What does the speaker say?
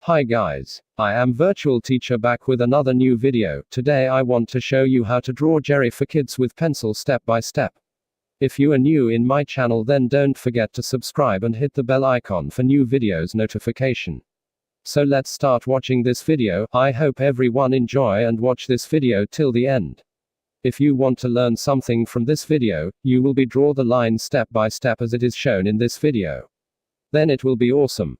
Hi guys, I am Virtual Teacher back with another new video. Today I want to show you how to draw Jerry for kids with pencil step by step. If you are new in my channel, then don't forget to subscribe and hit the bell icon for new videos notification. So let's start watching this video. I hope everyone enjoy and watch this video till the end. If you want to learn something from this video, you will be draw the line step by step as it is shown in this video. Then it will be awesome.